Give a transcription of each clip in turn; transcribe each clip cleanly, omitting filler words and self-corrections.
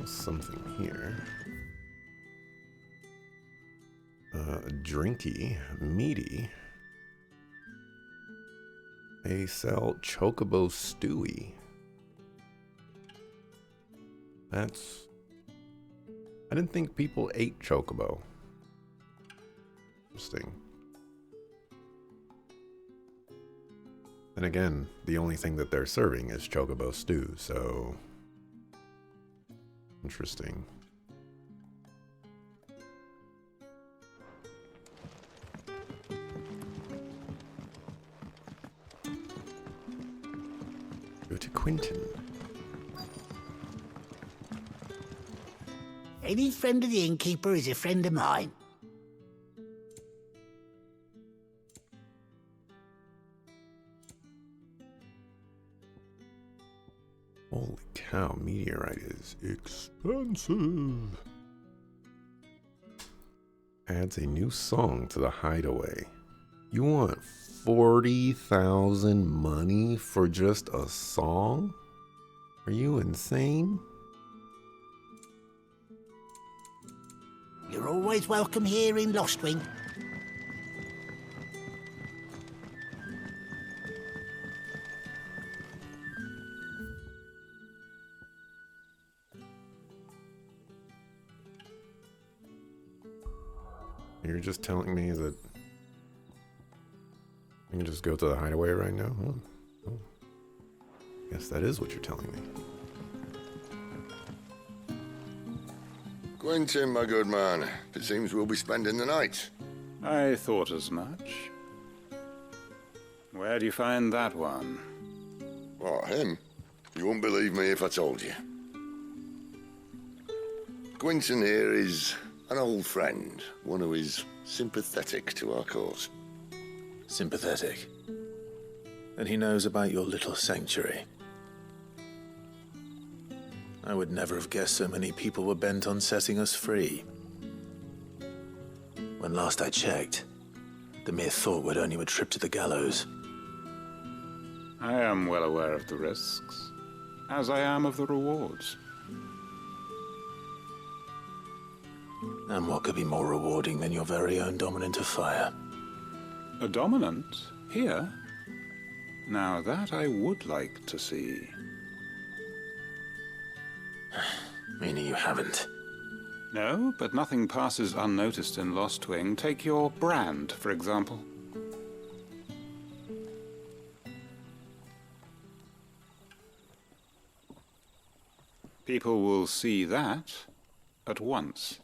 something here. Drinky, meaty. They sell Chocobo Stewie. That's... I didn't think people ate Chocobo. Interesting. And again, the only thing that they're serving is Chocobo stew, so... Interesting. Go to Quentin. Any friend of the innkeeper is a friend of mine. Holy cow, meteorite is expensive. Adds a new song to the hideaway. You want 40,000 money for just a song? Are you insane? You're always welcome here in Lostwing. You're just telling me that I can just go to the hideaway right now? Oh. Guess that is what you're telling me. Quentin, my good man. It seems we'll be spending the night. I thought as much. Where do you find that one? What, him? You wouldn't believe me if I told you. Quentin here is an old friend, one who is sympathetic to our cause. Sympathetic. And he knows about your little sanctuary. I would never have guessed so many people were bent on setting us free. When last I checked, the mere thought would earn you a trip to the gallows. I am well aware of the risks, as I am of the rewards. And what could be more rewarding than your very own dominant of fire? A dominant? Here? Now that I would like to see. Meaning you haven't. No, but nothing passes unnoticed in Lostwing. Take your brand, for example. People will see that at once.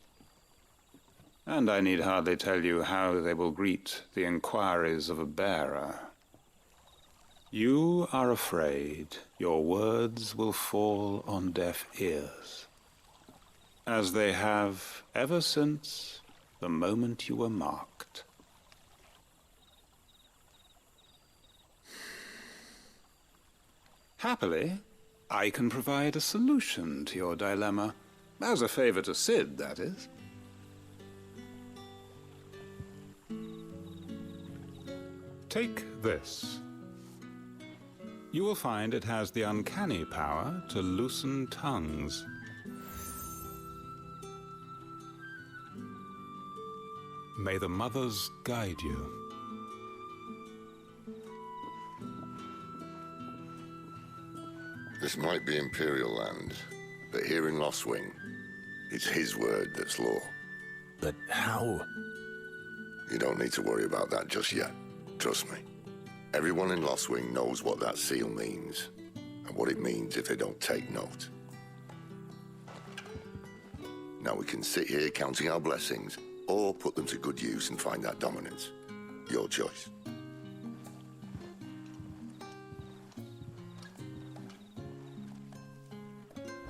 And I need hardly tell you how they will greet the inquiries of a bearer. You are afraid your words will fall on deaf ears, as they have ever since the moment you were marked. Happily, I can provide a solution to your dilemma, as a favor to Cid, that is. Take this. You will find it has the uncanny power to loosen tongues. May the mothers guide you. This might be Imperial land, but here in Lostwing, it's his word that's law. But how? You don't need to worry about that just yet. Trust me. Everyone in Lostwing knows what that seal means, and what it means if they don't take note. Now we can sit here counting our blessings, or put them to good use and find that dominance. Your choice.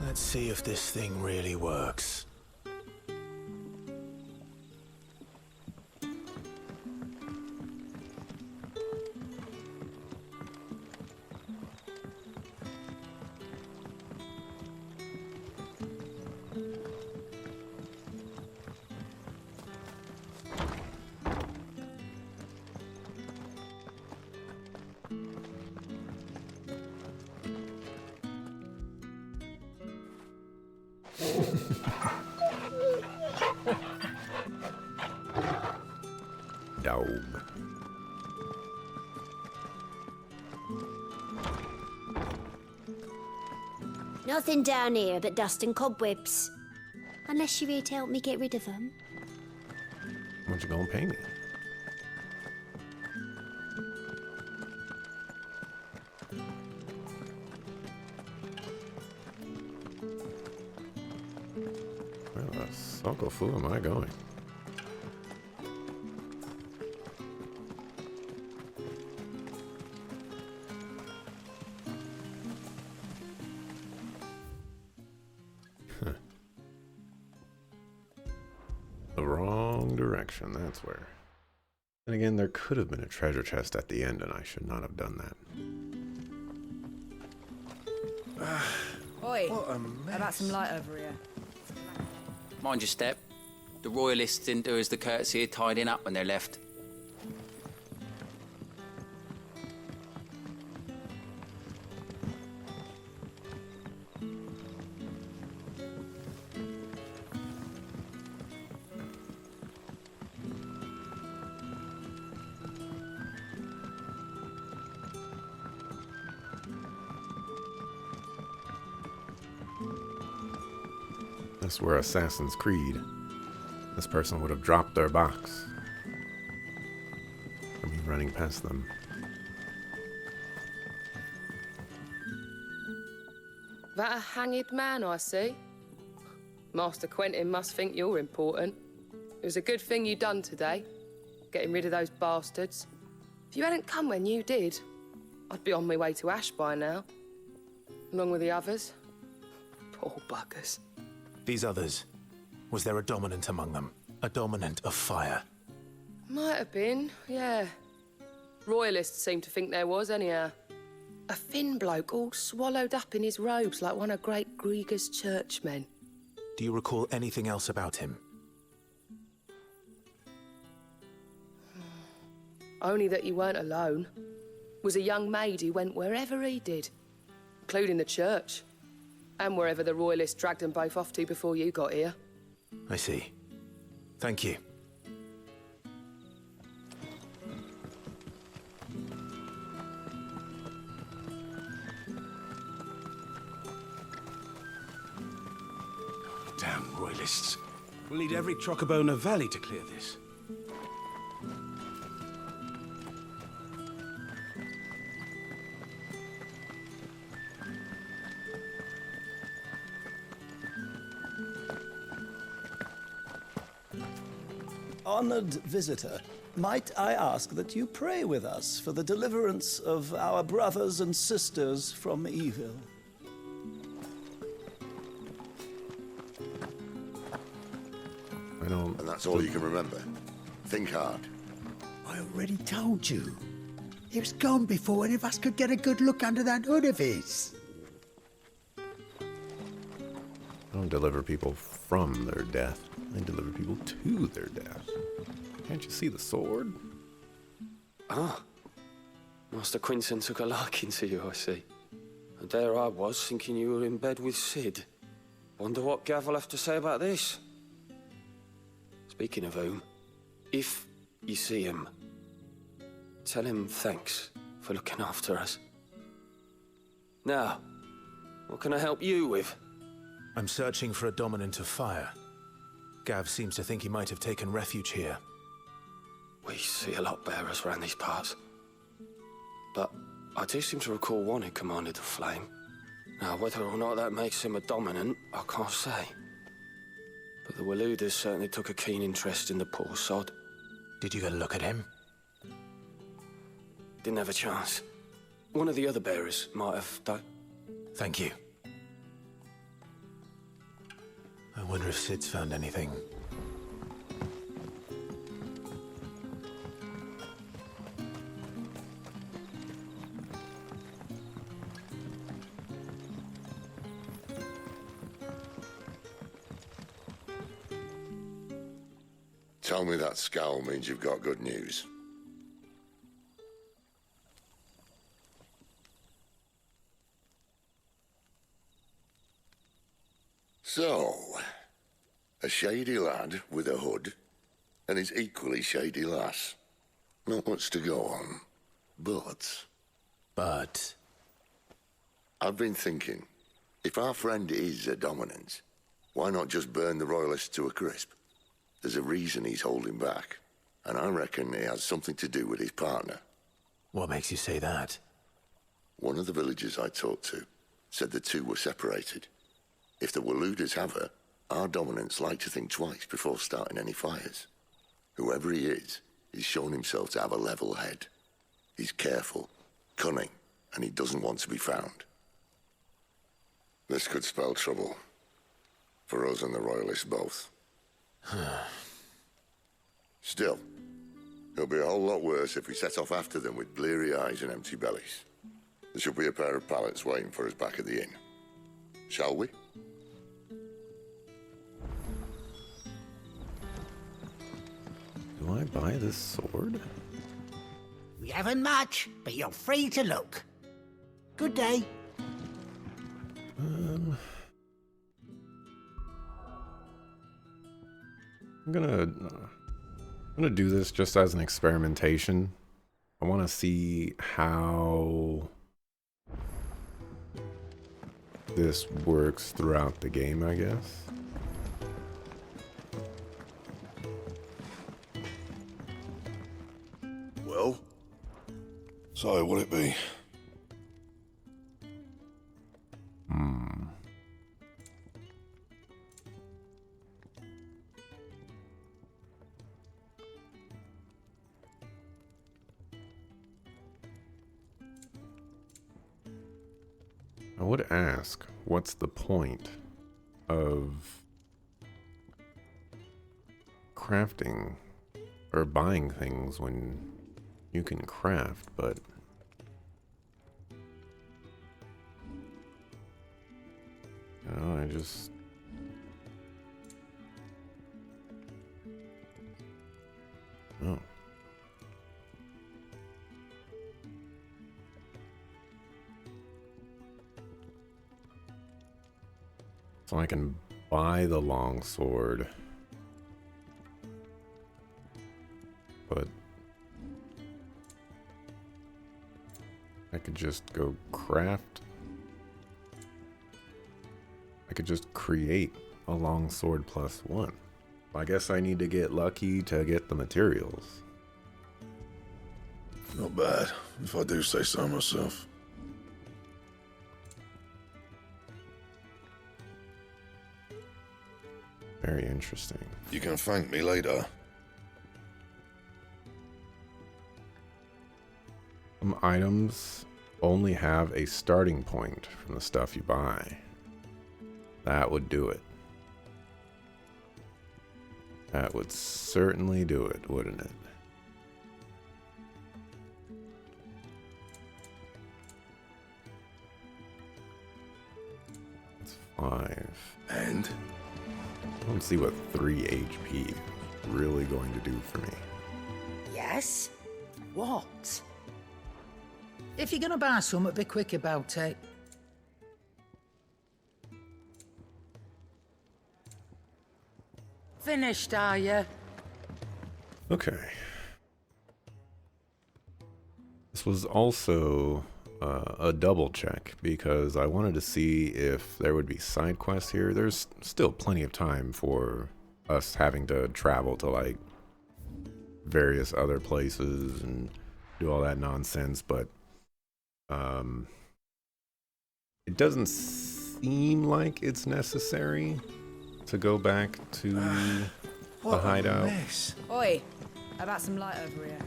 Let's see if this thing really works. Nothing down here but dust and cobwebs. Unless you're here to help me get rid of them. How much you gonna pay me? Where the Sokofu am I going? The wrong direction, that's where. And again, there could have been a treasure chest at the end, and I should not have done that. Oi, how about some light over here? Mind your step. The royalists didn't do us the courtesy of tidying up when they left. That's where Assassin's Creed. This person would have dropped their box for me running past them. That a hanged man, I see. Master Quentin must think you're important. It was a good thing you done today, getting rid of those bastards. If you hadn't come when you did, I'd be on my way to Ash by now, along with the others. Poor buggers. These others, was there a dominant among them? A dominant of fire? Might have been, yeah. Royalists seem to think there was, anyhow. A thin bloke all swallowed up in his robes like one of Great Grieger's churchmen. Do you recall anything else about him? Only that he weren't alone. Was a young maid who went wherever he did, including the church. And wherever the royalists dragged them both off to before you got here. I see. Thank you. Damn royalists. We'll need every Trocobona Valley to clear this. Honored visitor, might I ask that you pray with us for the deliverance of our brothers and sisters from evil? I don't... And that's all you can remember. Think hard. I already told you. He was gone before any of us could get a good look under that hood of his. I don't deliver people from their death. I deliver people to their death. Can't you see the sword? Ah. Master Quinton took a liking to you, I see. And there I was, thinking you were in bed with Sid. Wonder what Gav will have to say about this. Speaking of whom, if you see him, tell him thanks for looking after us. Now, what can I help you with? I'm searching for a dominant of fire. Gav seems to think he might have taken refuge here. We see a lot bearers around these parts. But I do seem to recall one who commanded the flame. Now, whether or not that makes him a dominant, I can't say. But the Waluders certainly took a keen interest in the poor sod. Did you get a look at him? Didn't have a chance. One of the other bearers might have, though. Thank you. I wonder if Sid's found anything. Tell me that scowl means you've got good news. So, a shady lad with a hood, and his equally shady lass. Not much to go on, but... But? I've been thinking, If our friend is a dominant, why not just burn the Royalists to a crisp? There's a reason he's holding back, and I reckon it has something to do with his partner. What makes you say that? One of the villagers I talked to said the two were separated. If the Waluders have her, our dominants like to think twice before starting any fires. Whoever he is, he's shown himself to have a level head. He's careful, cunning, and he doesn't want to be found. This could spell trouble. For us and the Royalists both. Still, it'll be a whole lot worse if we set off after them with bleary eyes and empty bellies. There should be a pair of pallets waiting for us back at the inn. Shall we? Do I buy this sword? We haven't much, but you're free to look. Good day. I'm gonna do this just as an experimentation. I want to see how this works throughout the game, I guess. Well? So, what'll it be? I would ask, what's the point of crafting or buying things when you can craft, but you know, I just oh. So I can buy the longsword, but I could just go craft. I could just create a longsword +1. I guess I need to get lucky to get the materials. Not bad, if I do say so myself. Very interesting. You can thank me later. Some items only have a starting point from the stuff you buy. That would do it. That would certainly do it, wouldn't it? That's 5. And? I don't see what 3 HP is really going to do for me. Yes? What? If you're gonna buy something, be quick about it. Finished, are you? Okay. This was also a double check because I wanted to see if there would be side quests here. There's still plenty of time for us having to travel to like various other places and do all that nonsense, but it doesn't seem like it's necessary to go back to the hideout. Oi, about some light over here.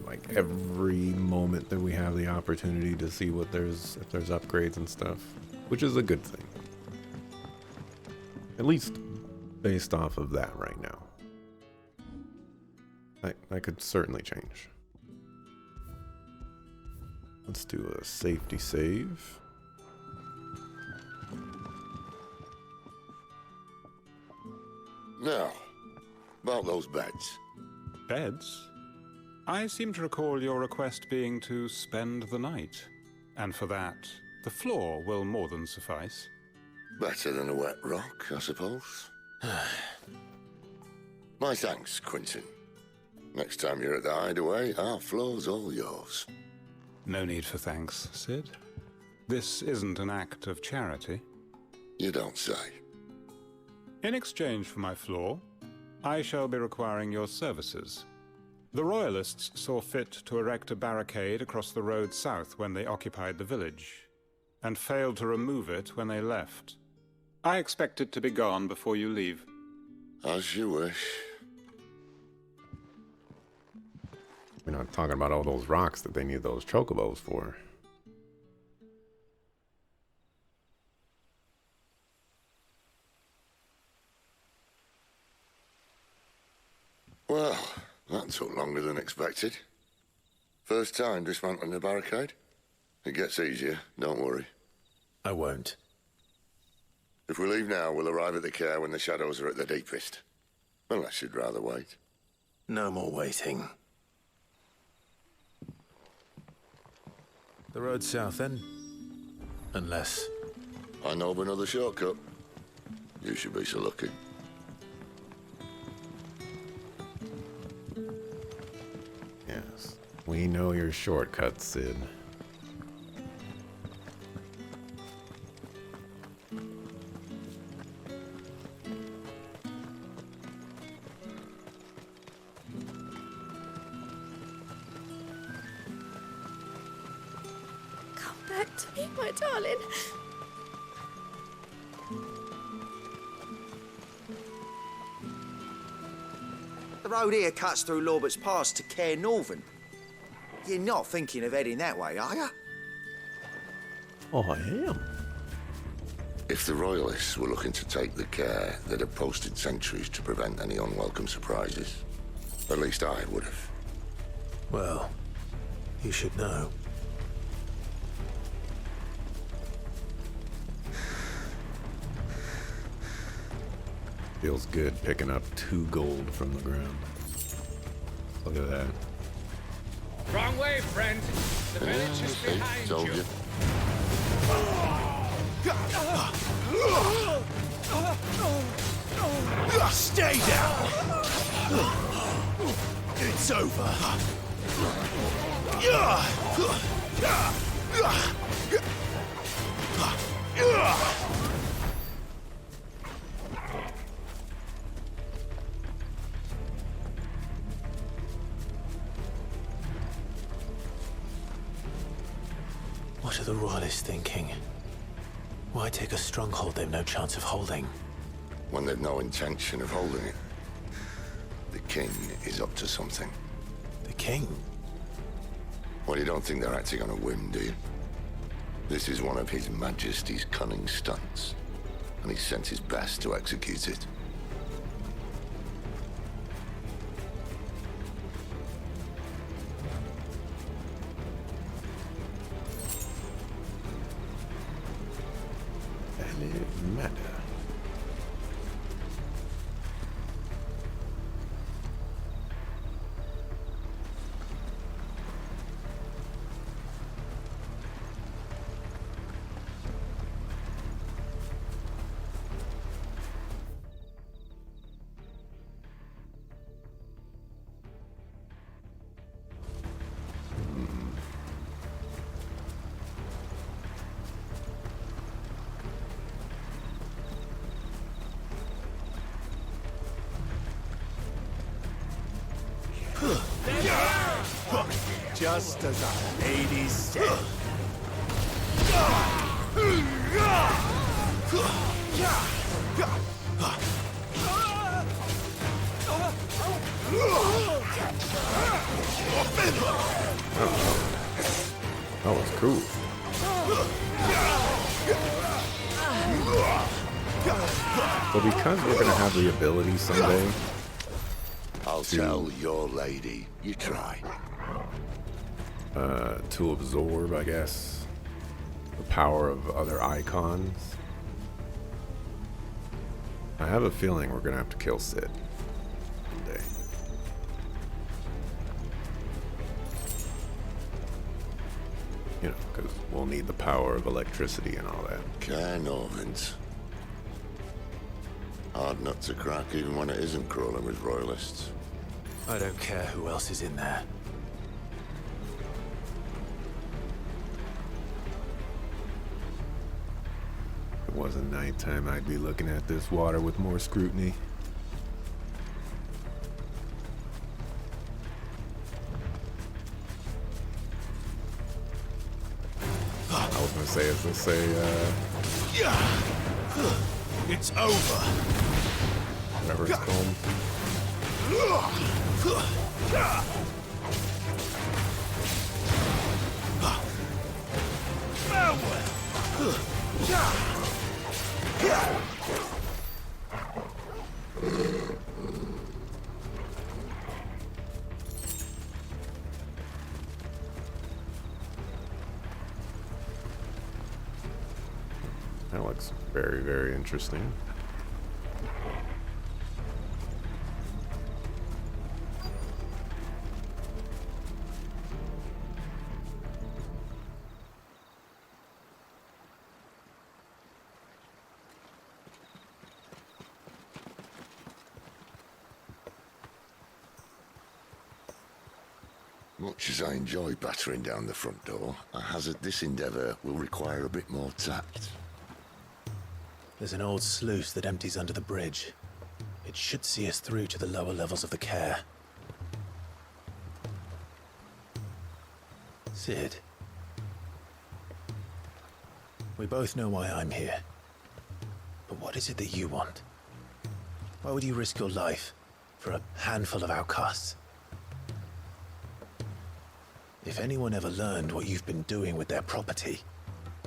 Like every moment that we have the opportunity to see what if there's upgrades and stuff, which is a good thing. At least based off of that right now. That could certainly change. Let's do a safety save. Now, about those beds. Beds? I seem to recall your request being to spend the night. And for that, the floor will more than suffice. Better than a wet rock, I suppose. My thanks, Quinton. Next time you're at the hideaway, our floor's all yours. No need for thanks, Sid. This isn't an act of charity. You don't say. In exchange for my floor, I shall be requiring your services. The Royalists saw fit to erect a barricade across the road south when they occupied the village, and failed to remove it when they left. I expect it to be gone before you leave. As you wish. We're not talking about all those rocks that they need those chocobos for. Well, that took longer than expected. First time dismantling the barricade? It gets easier, don't worry. I won't. If we leave now, we'll arrive at the Care when the shadows are at their deepest. Unless you'd rather wait. No more waiting. The road south, then? Unless... I know of another shortcut. You should be so lucky. Yes. We know your shortcuts, Sid. Come back to me, my darling. The road here cuts through Lorbert's Pass to Care Northern. You're not thinking of heading that way, are you? Oh, I am. If the Royalists were looking to take the Care, they'd have posted sentries to prevent any unwelcome surprises. At least I would have. Well, you should know. Feels good picking up 2 gold from the ground. Look at that. Wrong way, friend. The village is behind Told you. you. Stay down! It's over. What are the Royalists thinking? Why take a stronghold they've no chance of holding? When they've no intention of holding it. The King is up to something. The King? Well, you don't think they're acting on a whim, do you? This is one of His Majesty's cunning stunts, and he's sent his best to execute it. Matter. Just as our lady said. That was cool. So because we're gonna have the ability someday, I'll tell your lady. You try. to absorb, I guess, the power of other icons. I have a feeling we're gonna have to kill Sid someday. You know, because we'll need the power of electricity and all that. Care Northens. Hard nut to crack even when it isn't crawling with royalists. I don't care who else is in there. wasn't nighttime, I'd be looking at this water with more scrutiny. I was gonna say, as they say, it's over. Whatever it's called. That looks very, very interesting. Much as I enjoy battering down the front door, I hazard this endeavour will require a bit more tact. There's an old sluice that empties under the bridge. It should see us through to the lower levels of the care. Cid. We both know why I'm here. But what is it that you want? Why would you risk your life for a handful of outcasts? If anyone ever learned what you've been doing with their property...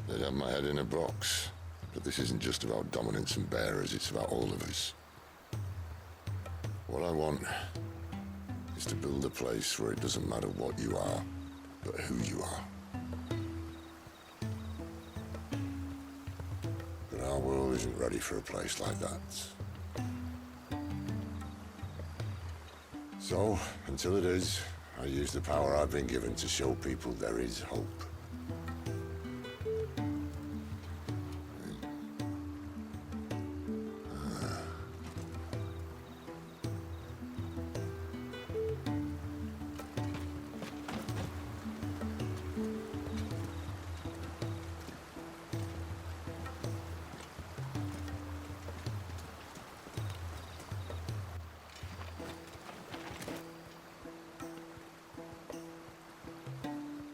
They'd have my head in a box. But this isn't just about dominance and bearers, it's about all of us. What I want is to build a place where it doesn't matter what you are, but who you are. But our world isn't ready for a place like that. So, until it is, I use the power I've been given to show people there is hope.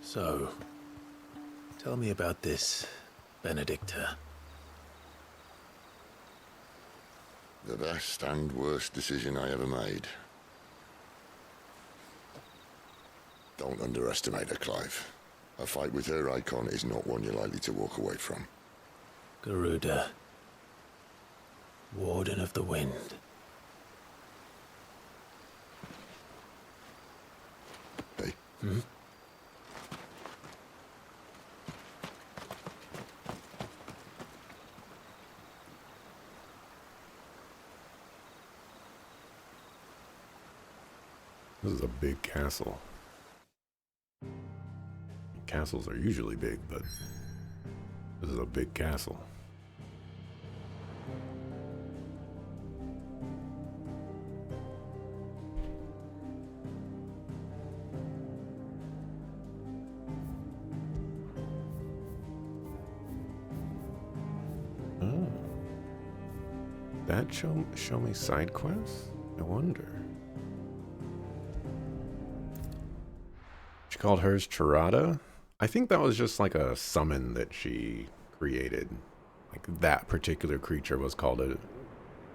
So, tell me about this Benedicta. The best and worst decision I ever made. Don't underestimate her, Clive. A fight with her icon is not one you're likely to walk away from. Garuda. Warden of the Wind. Hey. Hmm? This is a big castle. Castles are usually big, but this is a big castle. Oh. That show me side quests? I wonder. She called hers Charada. I think that was just like a summon that she created. Like that particular creature was called a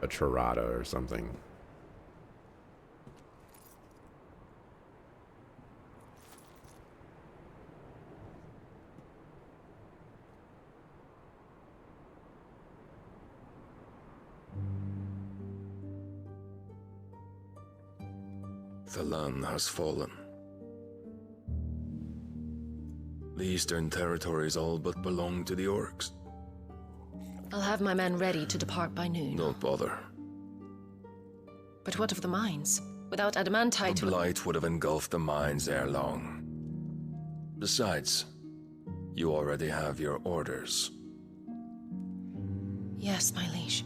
Charada or something. The land has fallen. The eastern territories all but belong to the orcs. I'll have my men ready to depart by noon. Don't bother. But what of the mines? Without adamantite... The blight would have engulfed the mines ere long. Besides, you already have your orders. Yes, my liege.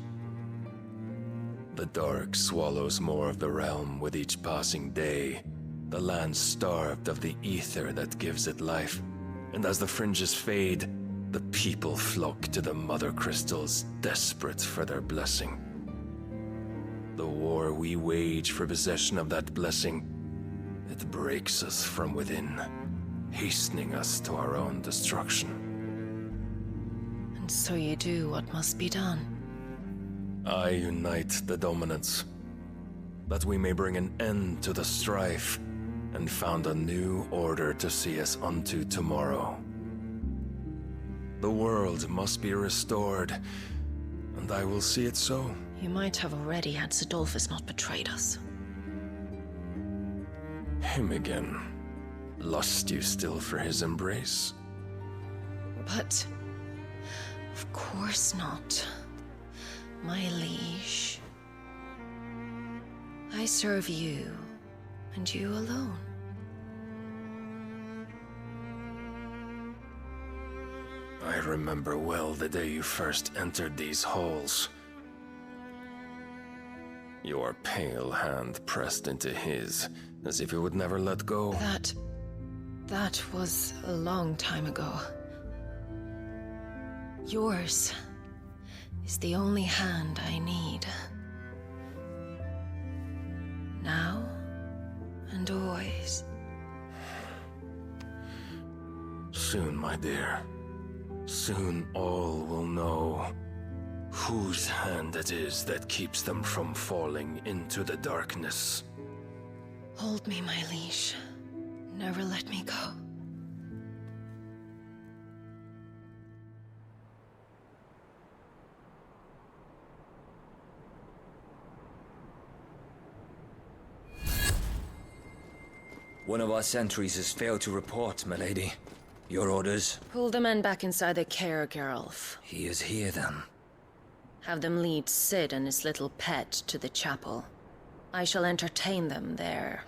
The dark swallows more of the realm with each passing day. The land starved of the ether that gives it life. And as the fringes fade, The people flock to the Mother Crystals, desperate for their blessing. The war we wage for possession of that blessing, it breaks us from within, hastening us to our own destruction. And so you do what must be done. I unite the dominants, that we may bring an end to the strife, and found a new order to see us unto tomorrow. The world must be restored, and I will see it so. You might have already had Zidolphus not betrayed us. Him again. Lust you still for his embrace? But... of course not. My liege. I serve you, and you alone. I remember well the day you first entered these halls. Your pale hand pressed into his, as if you would never let go. That was a long time ago. Yours is the only hand I need. Now and always. Soon, my dear. Soon all will know whose hand it is that keeps them from falling into the darkness. Hold me, my liege. Never let me go. One of our sentries has failed to report, milady. Your orders? Pull the men back inside their care, Geralf. He is here, then. Have them lead Cid and his little pet to the chapel. I shall entertain them there.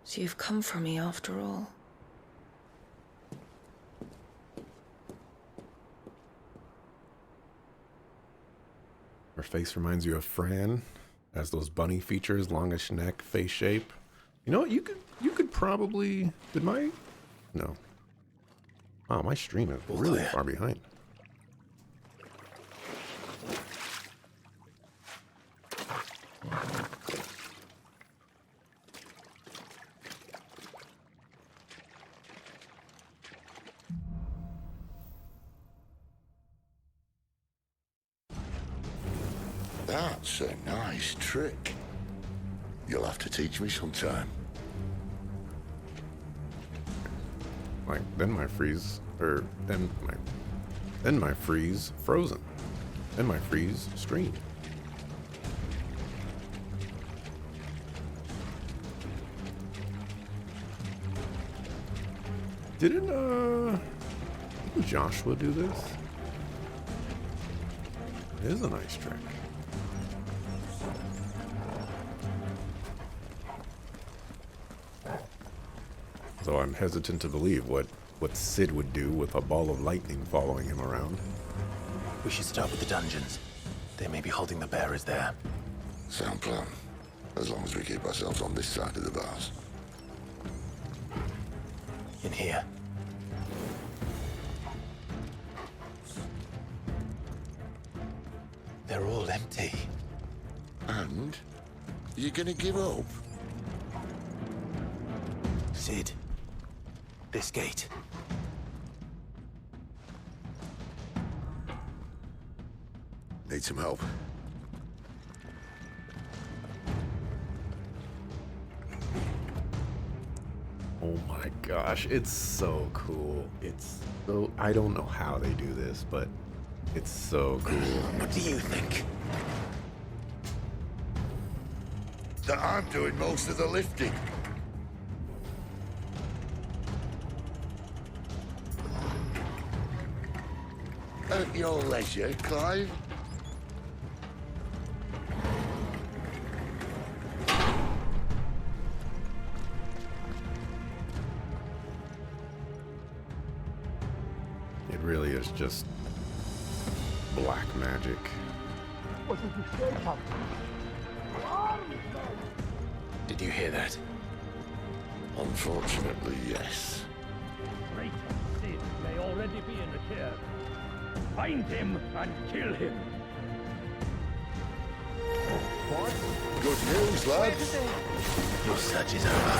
So you've come for me after all. Her face reminds you of Fran. Has those bunny features, longish neck, face shape. You know what? You could probably. No. Wow, my stream is really far behind. That's a nice trick. You'll have to teach me sometime. Like, then my freeze frozen. Then my freeze streamed. Didn't Joshua do this? It is a nice trick. So I'm hesitant to believe what Cid would do with a ball of lightning following him around. We should start with the dungeons. They may be holding the bearers there. Sound plan. As long as we keep ourselves on this side of the bars. In here. They're all empty. And? You gonna give up? Cid. This gate. Need some help? Oh my gosh, it's so cool. It's so, I don't know how they do this, but it's so cool. What do you think? That I'm doing most of the lifting. At your leisure, Clive. It really is just black magic. What did you say, Captain? Did you hear that? Unfortunately, yes. Traitor Sid may already be in the chair. Find him and kill him. What? Good news, lads. Your search is over.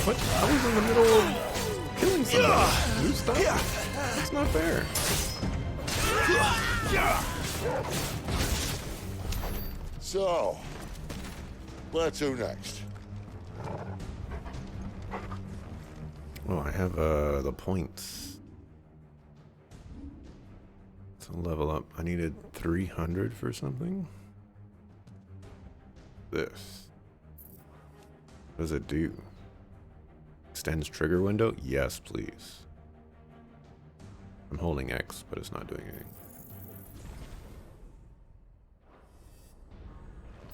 What? I was in the middle of killing somebody. You stop. That's not fair. So, where to next? Oh, I have the points to level up. I needed 300 for something. This. What does it do? Extends trigger window? Yes, please. I'm holding X, but it's not doing anything.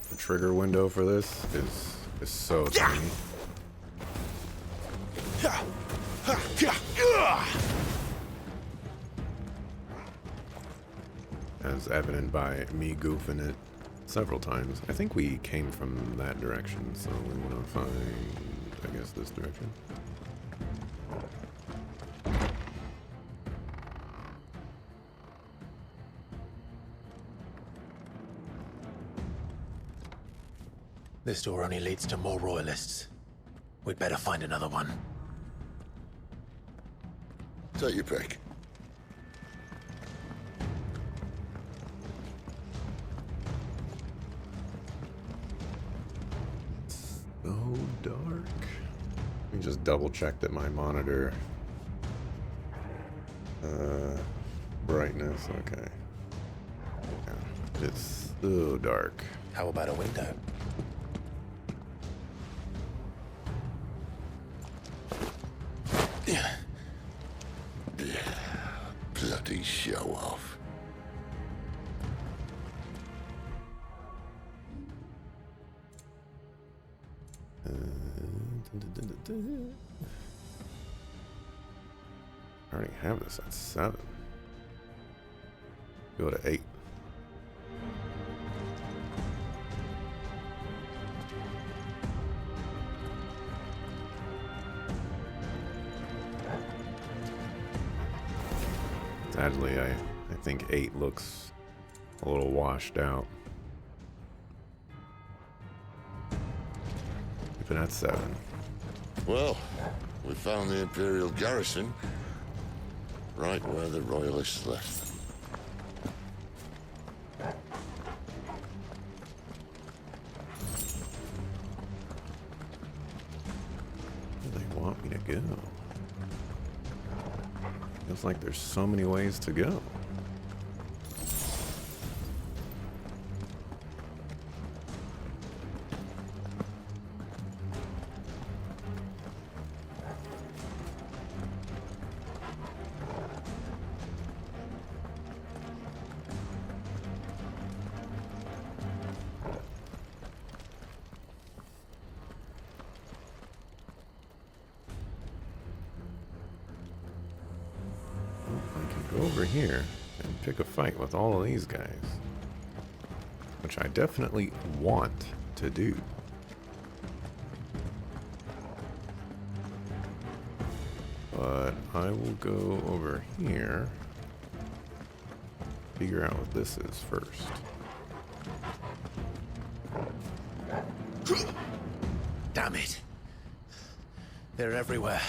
The trigger window for this is so tiny. As evident by me goofing it several times. I think we came from that direction, so we want to find, I guess, this direction. This door only leads to more royalists. We'd better find another one. Take your pick. So dark. Let me just double check that my monitor brightness, okay. Yeah, it's so dark. How about a window? Bloody show off. I already have this at 7. Go to 8. Sadly, I think 8 looks a little washed out. Keep it at 7. Well, we found the Imperial garrison right where the Royalists left them. Where do they want me to go? Feels like there's so many ways to go. Over here and pick a fight with all of these guys, which I definitely want to do. But I will go over here, figure out what this is first. Damn it. They're everywhere.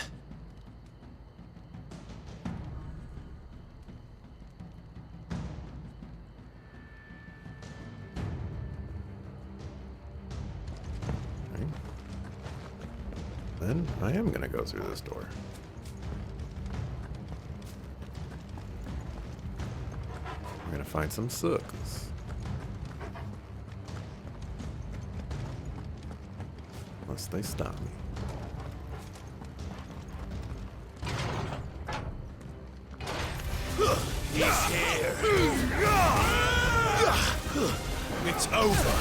Then I am going to go through this door. I'm going to find some sooks. Unless they stop me. He's here. It's over.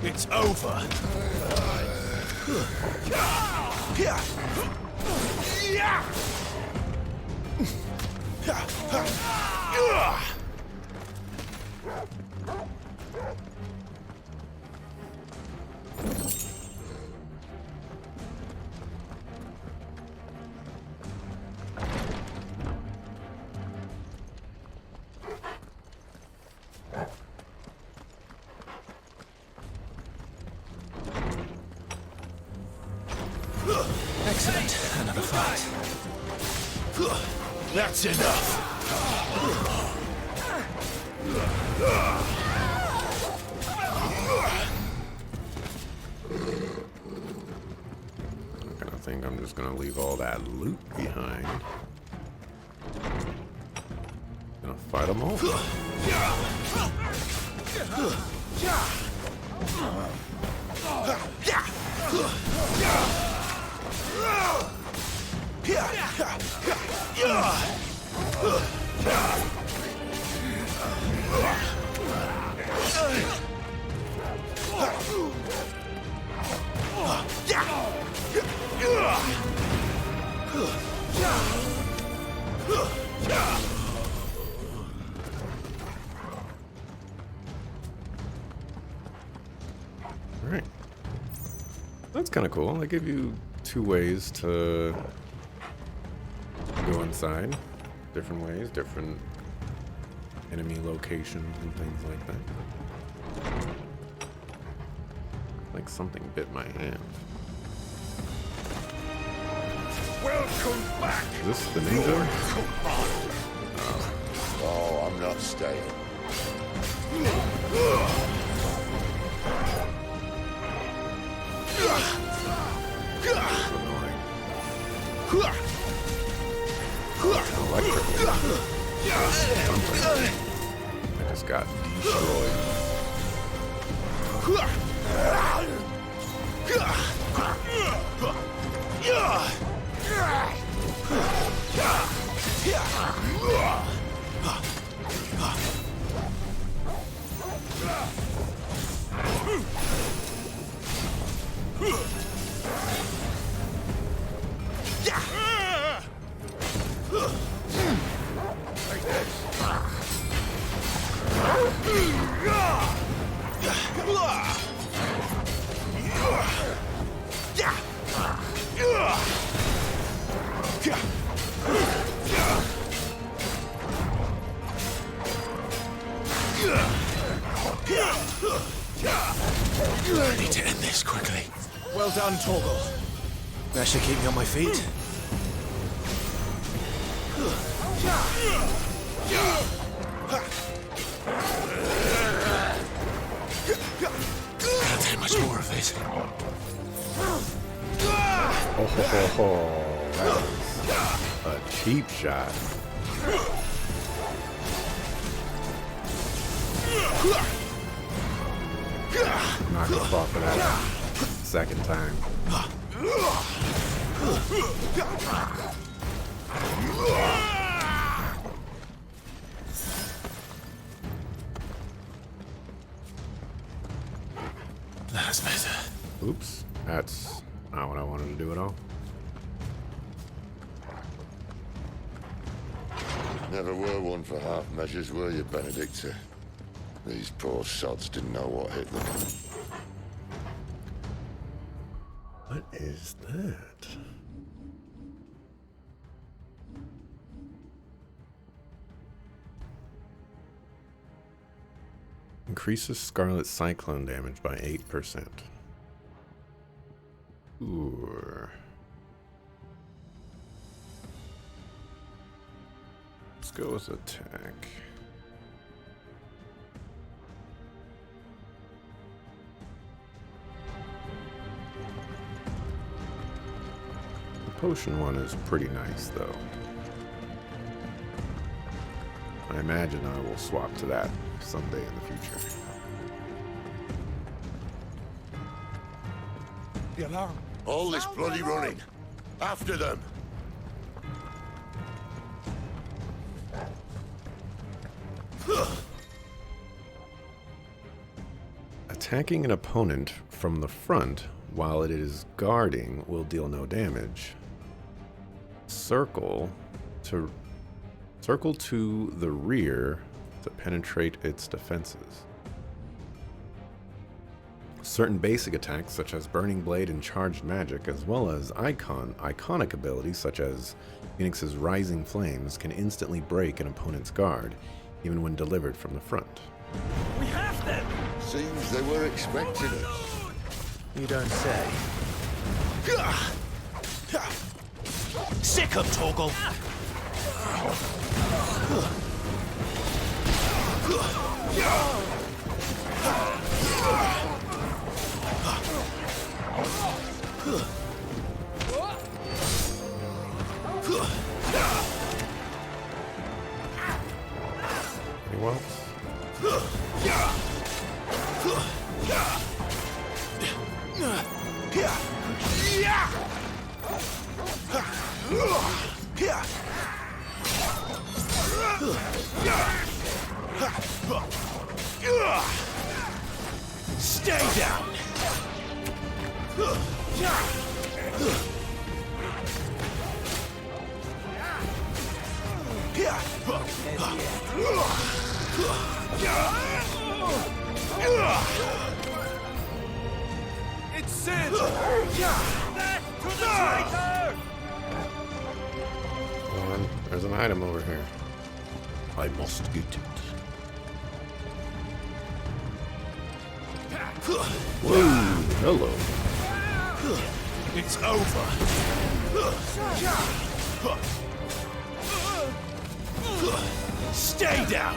It's over. Excellent. Another fight. That's enough. I think I'm just gonna leave all that loot behind. Gonna fight them all. Alright. That's kind of cool. They give you 2 ways to go inside. Different ways, different enemy locations and things like that. Like something bit my hand. Welcome back! Is this the ninja? Oh, I'm not staying. I just got destroyed. I need to end this quickly. Well done, Torgal. That should keep me on my feet. Can't take much more of it. Oh, that was a cheap shot. Knock us off for that second time. That's better. Oops, that's not what I wanted to do at all. Never were one for half measures, were you, Benedicta? These poor sods didn't know what hit them. What is that? increases Scarlet Cyclone damage by 8%. Ooh. Let's go with attack. The potion one is pretty nice, though. I imagine I will swap to that someday in the future. The alarm. All this bloody running. After them. Attacking an opponent from the front while it is guarding will deal no damage. Circle to the rear to penetrate its defenses. Certain basic attacks such as Burning Blade and Charged Magic, as well as iconic abilities such as Phoenix's Rising Flames, can instantly break an opponent's guard, even when delivered from the front. We have them! Seems they were expecting us. You don't say. Sick 'em, Torgal! Anyone else? Stay down! It's Sid! Back to the traitor! Hold on, there's an item over here. I must get it. Whoa, hello. It's over. Stay down.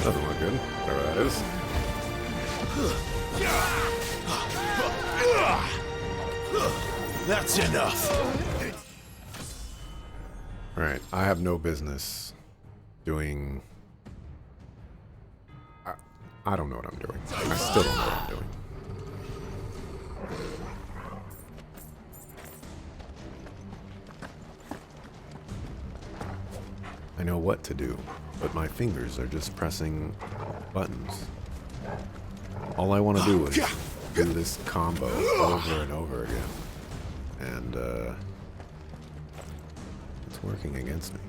Doesn't look good, whatever that is. That's enough. Alright, I have no business doing... I don't know what I'm doing. I still don't know what I'm doing. I know what to do, but my fingers are just pressing buttons. All I want to do is do this combo over and over again. And, it's working against me.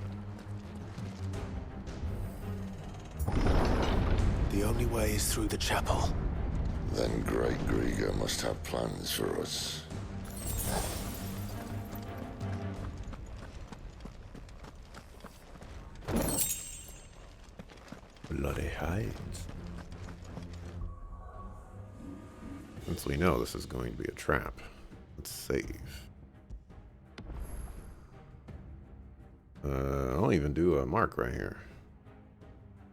The only way is through the chapel. Then Great Grieger must have plans for us. Bloody hides. Since we know this is going to be a trap, let's save. I'll even do a mark right here.